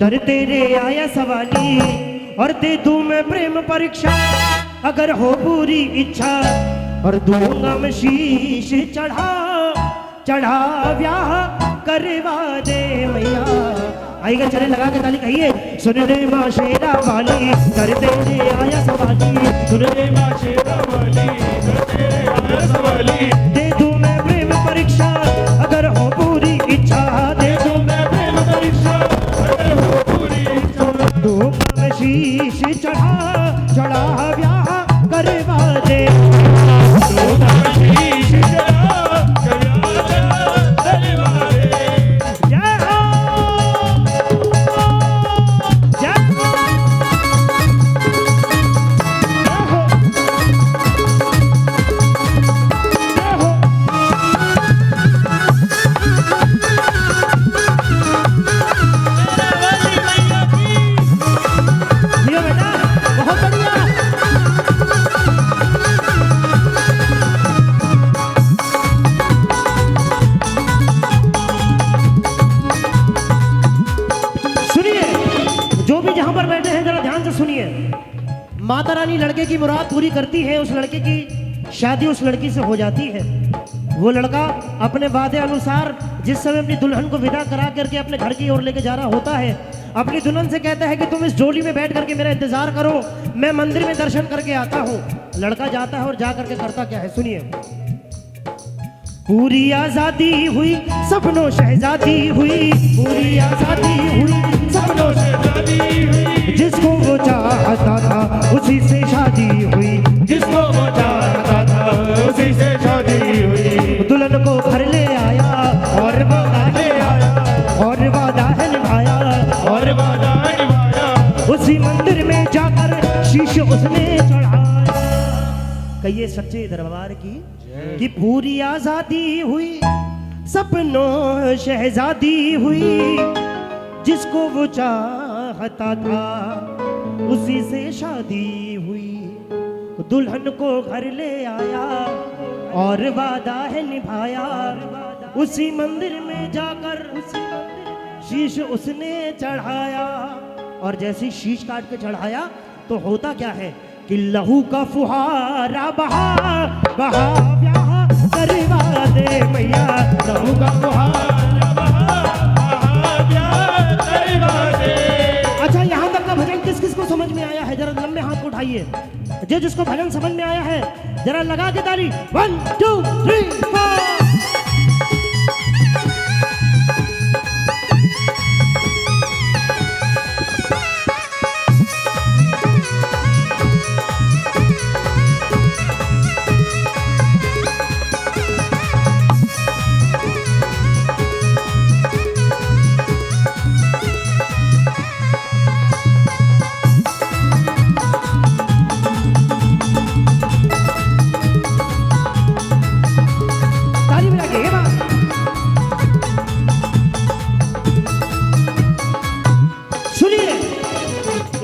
इधर तेरे आया सवाली और दे दूं मैं प्रेम परीक्षा, अगर हो पूरी इच्छा और दूंगा मैं शीश चढ़ा चढ़ा ब्याह करवा दे मैया। आएगा चले लगा के ताली कहिए, सुन रे माँ शेरा वाली कर तेरे आया सवाली, सुन रे माँ शेरा वाली कर तेरे आया सवाली, दे दूं मैं प्रेम परीक्षा अगर हो पूरी इच्छा, दे दूं मैं प्रेम परीक्षा अगर हो पूरी इच्छा, दूंगा मैं शीश चढ़ा चढ़ा ब्याह करवा दे, दूंगा मैं शीश चढ़ा चढ़ा करवा दे। जय हो जय हो जय हो। जियो बेटा बहुत बढ़िया। सुनिए, जो भी जहां पर बैठे हैं जरा ध्यान से सुनिए। माता रानी लड़के की मुराद पूरी करती है, उस लड़के की शादी उस लड़की से हो जाती है। वो लड़का अपने वादे अनुसार जिस समय अपनी दुल्हन को विदा करा करके अपने घर की ओर लेके जा रहा होता है, अपनी दुल्हन से कहता है कि तुम इस डोली में बैठ करके मेरा इंतजार करो, मैं मंदिर में दर्शन करके आता हूँ। लड़का जाता है और जा करके करता क्या है सुनिए। पूरी आजादी हुई सपनों शहजादी हुई, पूरी आजादी हुई सपनों शहजादी हुई, जिसको वो चाहता था उसी से शादी हुई, जिसको वो चाहता था उसी से शादी हुई। दुल्हन को घर ले आया और वादा ले आया और वादा है निभाया और वादा निभाया, उसी मंदिर में जाकर शीश उसने चढ़ाया। कहिए सच्चे दरबार की कि पूरी आजादी हुई सपनों शहजादी हुई, जिसको वो चाहता था उसी से शादी हुई। दुल्हन को घर ले आया और वादा है निभाया, उसी मंदिर में जाकर शीश उसने चढ़ाया। और जैसे शीश काट के चढ़ाया तो होता क्या है कि लहू का फुहारा बहा बहा ब्याह करवा दे मैया, लहू का फुहारा बहा बहा ब्याह करवा दे। अच्छा, यहाँ तक का भजन किस किस को समझ में आया है? जरा लंबे हाथ को उठाइए। जो जिसको भजन समझ में आया है जरा लगा के ताली। 1 2 3 4।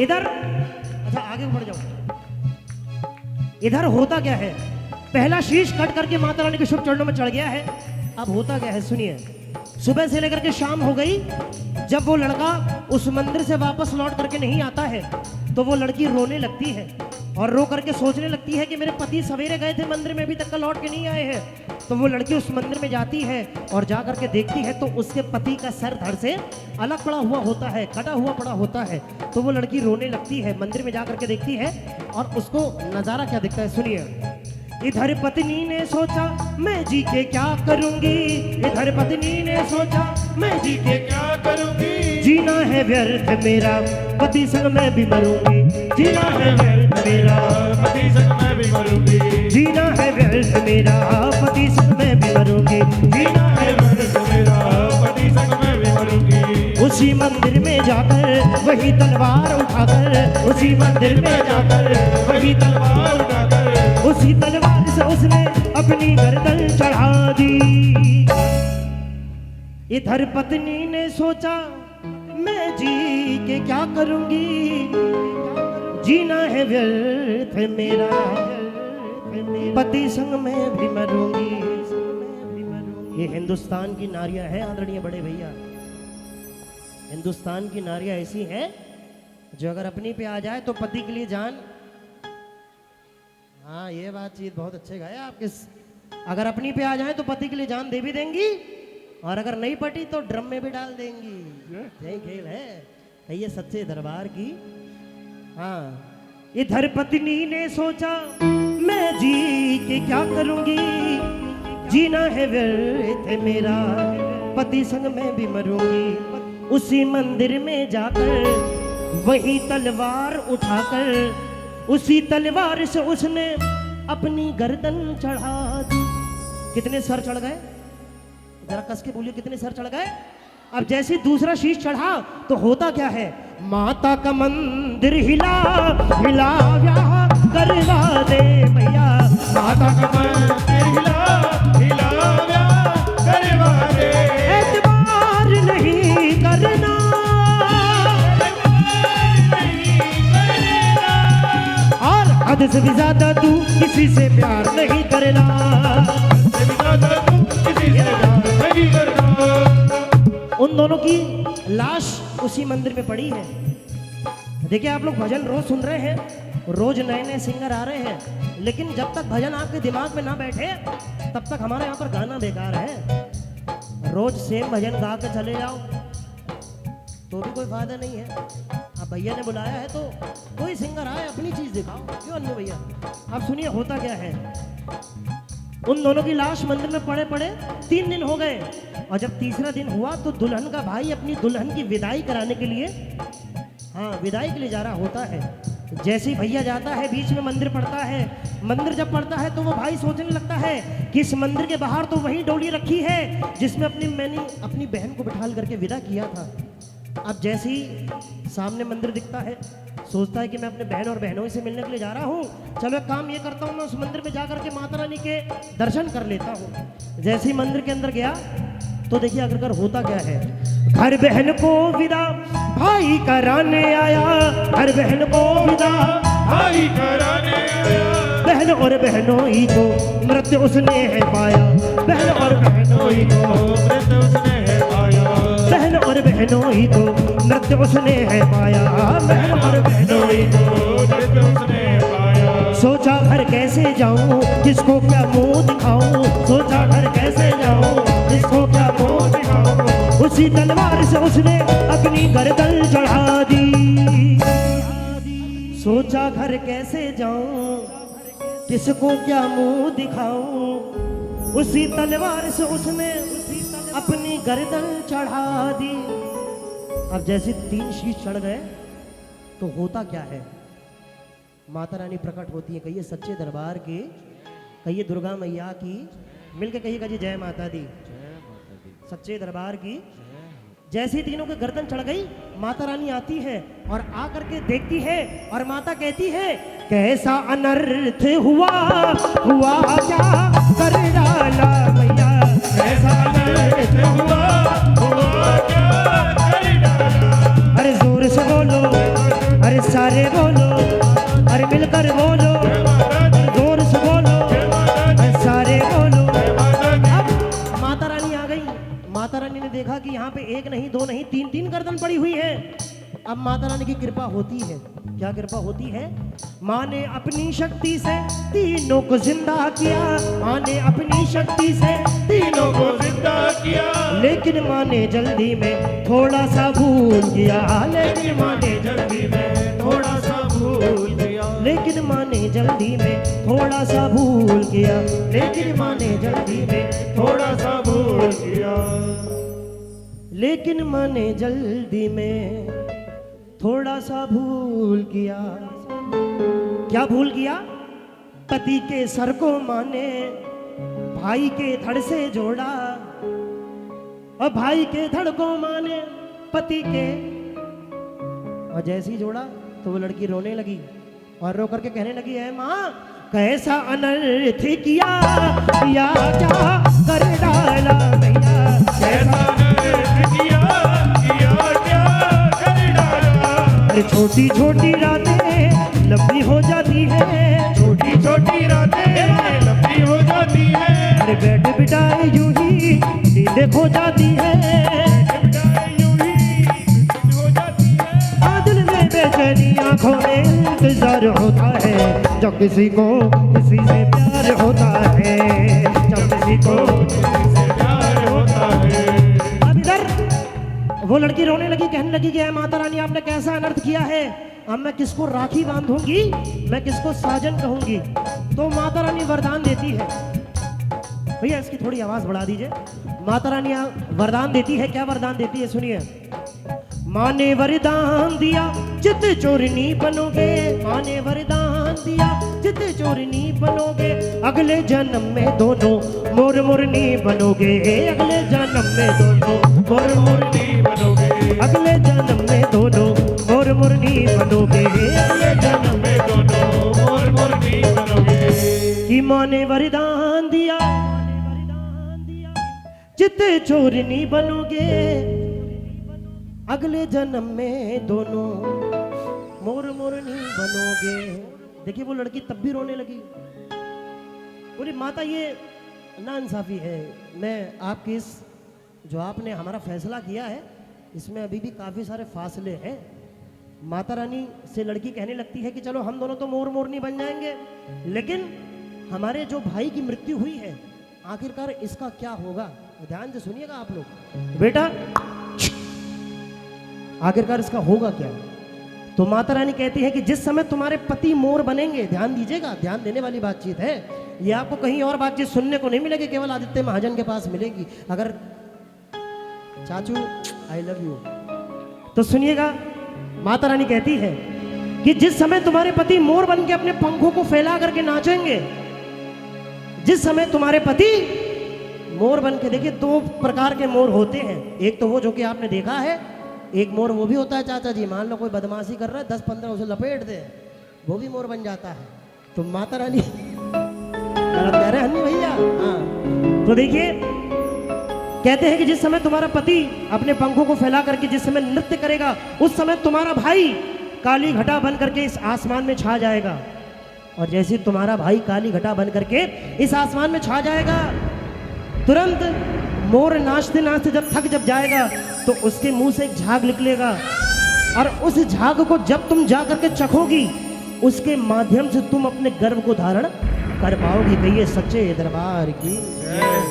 इधर अच्छा आगे बढ़ जाओ। इधर होता क्या है, पहला शीश कट करके माता रानी के शुभ चरणों में चढ़ गया है। अब होता क्या है सुनिए। सुबह से लेकर के शाम हो गई, जब वो लड़का उस मंदिर से वापस लौट करके नहीं आता है तो वो लड़की रोने लगती है और रो करके सोचने लगती है कि मेरे पति सवेरे गए थे मंदिर में, अभी तक का लौट के नहीं आए हैं। तो वो लड़की उस मंदिर में जाती है और जा करके देखती है तो उसके पति का सर धड़ से अलग पड़ा हुआ होता है, कटा हुआ पड़ा होता है। तो वो लड़की रोने लगती है, मंदिर में जा करके देखती है और उसको नजारा क्या दिखता है सुनिए। इधर पत्नी ने सोचा मैं जी के क्या करूंगी, इधर पत्नी ने सोचा मैं जी के क्या करूंगी, जीना है व्यर्थ मेरा पति संग मैं भी मरूंगी, जीना है व्यर्थ मेरा पति संग मैं भी मरूंगी, जीना है व्यर्थ मेरा पति संग मैं भी मरूंगी, जीना है व्यर्थ मेरा पति संग मैं भी मरूंगी। उसी मंदिर में जाकर वही तलवार उठाकर, उसी मंदिर में जाकर वही तलवार उठाकर, उसी तलवार से उसने अपनी गर्दन चढ़ा दी। इधर पत्नी ने सोचा मैं जी के क्या करूंगी, जीना है व्यर्थ मेरा पति संग में भी मरूंगी। ये हिंदुस्तान की नारियां हैं आदरणीय बड़े भैया। हिंदुस्तान की नारियां ऐसी हैं जो अगर अपनी पे आ जाए तो पति के लिए जान। हाँ, ये बातचीत बहुत अच्छे गए आपके। अगर अपनी पे आ जाए तो पति के लिए जान दे भी देंगी, और अगर नहीं पटी तो ड्रम में भी डाल देंगी। यही खेल है ये सच्चे दरबार की। हाँ, इधर पत्नी ने सोचा मैं जी के क्या करूंगी, जीना है व्यर्थ मेरा, पति संग में भी मरूंगी। उसी मंदिर में जाकर वही तलवार उठाकर, उसी तलवार से उसने अपनी गर्दन चढ़ा दी। कितने सर चढ़ गए, जरा कस के बोलिए, कितने सर चढ़ गए। अब जैसे दूसरा शीश चढ़ा तो होता क्या है, माता का मंदिर हिला हिला व्याह करवा दे भैया, माता का मंदिर हिला हिला व्याह करवा दे। एतबार नहीं करना, और हद से भी ज्यादा तू किसी से प्यार नहीं करना, उन दोनों की लाश उसी मंदिर में पड़ी है। देखिए, आप लोग भजन रोज सुन रहे हैं, रोज नए नए सिंगर आ रहे हैं, लेकिन जब तक भजन आपके दिमाग में ना बैठे तब तक हमारे यहाँ पर गाना बेकार है। रोज सेम भजन गा के चले जाओ तो भी कोई फायदा नहीं है। अब भैया ने बुलाया है तो कोई सिंगर आए, अपनी चीज दिखाओ। क्यों अन्नू भैया, आप सुनिए होता क्या है। उन दोनों की लाश मंदिर में पड़े पड़े 3 दिन हो गए, और जब तीसरा दिन हुआ तो दुल्हन का भाई अपनी दुल्हन की विदाई कराने के लिए, हाँ, विदाई के लिए जा रहा होता है। जैसे ही भैया जाता है, बीच में मंदिर पड़ता है। मंदिर जब पड़ता है तो वो भाई सोचने लगता है कि इस मंदिर के बाहर तो वही डोली रखी है जिसमें मैंने अपनी बहन को बिठाल करके विदा किया था। अब जैसे ही सामने मंदिर दिखता है, सोचता है कि मैं अपने बहन और बहनों से मिलने के लिए जा रहा हूँ, चलो एक काम ये करता हूँ, मैं उस मंदिर में जा करके माता रानी के दर्शन कर लेता हूँ। जैसे ही मंदिर के अंदर गया तो देखिए आखिरकार होता क्या है। घर बहन को विदा भाई कराने आया, घर बहन को विदा भाई कराने आया, बहन और बहनों ही को नृत्य उसने है पाया, बहन और बहनों ही को नृत्य उसने है पाया, बहन और बहनों ही को नृत्य उसने है पाया, बहन और बहनों ही को नृत्य उसने है पाया। सोचा घर कैसे जाऊं, किसको क्या मुंह दिखाऊं, सोचा घर कैसे जाऊं, किसको क्या मुंह दिखाऊं। उसी तलवार से उसने अपनी गर्दन चढ़ा दी। सोचा घर कैसे जाऊं, किसको क्या मुंह दिखाऊं, उसी तलवार से उसने अपनी गर्दन चढ़ा दी। अब जैसे 3 शीश चढ़ गए तो होता क्या है, माता रानी प्रकट होती है। कहिए सच्चे दरबार की, कहिए दुर्गा मैया की, मिलके कहिएगा जी जय माता दी। सच्चे दरबार की। जैसे तीनों के गर्दन चढ़ गई, माता रानी आती है और आ करके देखती है और माता कहती है, कैसा अनर्थ हुआ हुआ क्या कर डाला मैया, कैसा अनर्थ हुआ क्या कर डाला। अरे जोर से बोलो, अरे सारे बोलो, अरे मिलकर बोलो, जोर से बोलो, अरे सारे बोलो। अब माता रानी आ गई। माता रानी ने देखा कि यहाँ पे 1 नहीं 2 नहीं 3 गर्दन पड़ी हुई है। अब माता रानी की कृपा होती है। क्या कृपा होती है? माँ ने अपनी शक्ति से तीनों को जिंदा किया, माँ ने अपनी शक्ति से तीनों को जिंदा किया, लेकिन माँ ने जल्दी में थोड़ा सा भूल गया, लेकिन माँ ने जल्दी में थोड़ा सा भूल गया, लेकिन माँ ने जल्दी में थोड़ा सा भूल गया, लेकिन माँ ने जल्दी में थोड़ा सा भूल गया, लेकिन माँ ने जल्दी में थोड़ा सा भूल किया। क्या भूल किया? पति के सर को माँ ने भाई के धड़ से जोड़ा, और भाई के धड़ को माँ ने पति के, और जैसे ही जोड़ा तो वो लड़की रोने लगी और रो करके कहने लगी, है माँ कैसा अनर्थ किया या क्या कर डाला भैया, कैसा अनर्थ किया क्या कर डाला। अरे छोटी छोटी रातें लंबी हो जाती है, छोटी छोटी रातें लंबी हो जाती है, अरे बैठ बिठाए यूं ही नींदें खो जाती है, बिठाए यूं ही आंखों में इंतजार होता है जब किसी को किसी से प्यार होता है, जब किसी को किसी से प्यार होता है। अब इधर वो लड़की रोने लगी, कहने लगी कि माता रानी आपने कैसा अनर्थ किया है, अब मैं किसको राखी बांधूंगी, मैं किसको साजन कहूंगी। तो माता रानी वरदान देती है, भैया इसकी थोड़ी आवाज बढ़ा दीजिए। माता रानी वरदान देती है, क्या वरदान देती है सुनिए। माँ ने वरदान दिया चित चोरनी बनोगे, माँ ने वरदान दिया चित चोरनी बनोगे, अगले जन्म में दोनों मोर मुरनी बनोगे, अगले जन्म में दोनों मोर मुरनी बनोगे, अगले जन्म में दोनों मोर मुरनी बनोगे, अगले जन्म में दोनों मोर मुरनी बनोगे। की माँ ने वरदान दिया चित चोरनी बनोगे, अगले जन्म में दोनों मोर मुरनी बनोगे। देखिए वो लड़की तब भी रोने लगी, बोली माता ये नाइंसाफी है, मैं आपकी इस जो आपने हमारा फैसला किया है इसमें अभी भी काफ़ी सारे फासले हैं। माता रानी से लड़की कहने लगती है कि चलो हम दोनों तो मोर मोरनी बन जाएंगे, लेकिन हमारे जो भाई की मृत्यु हुई है आखिरकार इसका क्या होगा। ध्यान से सुनिएगा आप लोग, बेटा आखिरकार इसका होगा क्या। तो माता रानी कहती है कि जिस समय तुम्हारे पति मोर बनेंगे, ध्यान दीजिएगा, ध्यान देने वाली बातचीत है, ये आपको कहीं और बातचीत सुनने को नहीं मिलेगी, केवल आदित्य महाजन के पास मिलेगी। अगर चाचू आई लव यू तो सुनिएगा, माता रानी कहती है कि जिस समय तुम्हारे पति मोर बन के अपने पंखों को फैला करके नाचेंगे, जिस समय तुम्हारे पति मोर बन के, देखिए दो प्रकार के मोर होते हैं, एक तो वो जो कि आपने देखा है, एक मोर वो भी होता है चाचा जी, मान लो कोई बदमाशी कर रहा है 10-15 उसे लपेट दे, वो भी मोर बन जाता है। तो माता रानी गलत कह रहे हैं हन्नी भैया, हाँ। तो देखिए कहते हैं कि जिस समय तुम्हारा पति अपने पंखों को फैला करके जिस समय नृत्य करेगा, उस समय तुम्हारा भाई काली घटा बन करके इस आसमान में छा जाएगा, और जैसे तुम्हारा भाई काली घटा बन करके इस आसमान में छा जाएगा, तुरंत मोर नाचते नाचते जब थक जब जाएगा तो उसके मुंह से एक झाग निकलेगा, और उस झाग को जब तुम जा करके चखोगी उसके माध्यम से तुम अपने गर्व को धारण कर पाओगी। कहिए सच्चे दरबार की,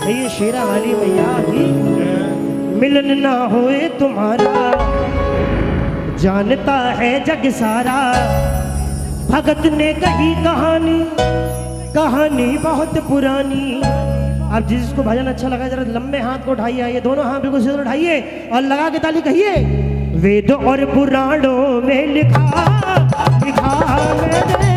कहिए शेरा वाली मैया की। मिलन ना होए तुम्हारा जानता है जग सारा, भगत ने कही कहानी, कहानी बहुत पुरानी। अब जिसको भजन अच्छा लगा जरा लंबे हाथ को उठाइए, ये दोनों हाथ बिल्कुल सीधे उठाइए और लगा के ताली कहिए। वेद और पुराणों में लिखा लिखा मैंने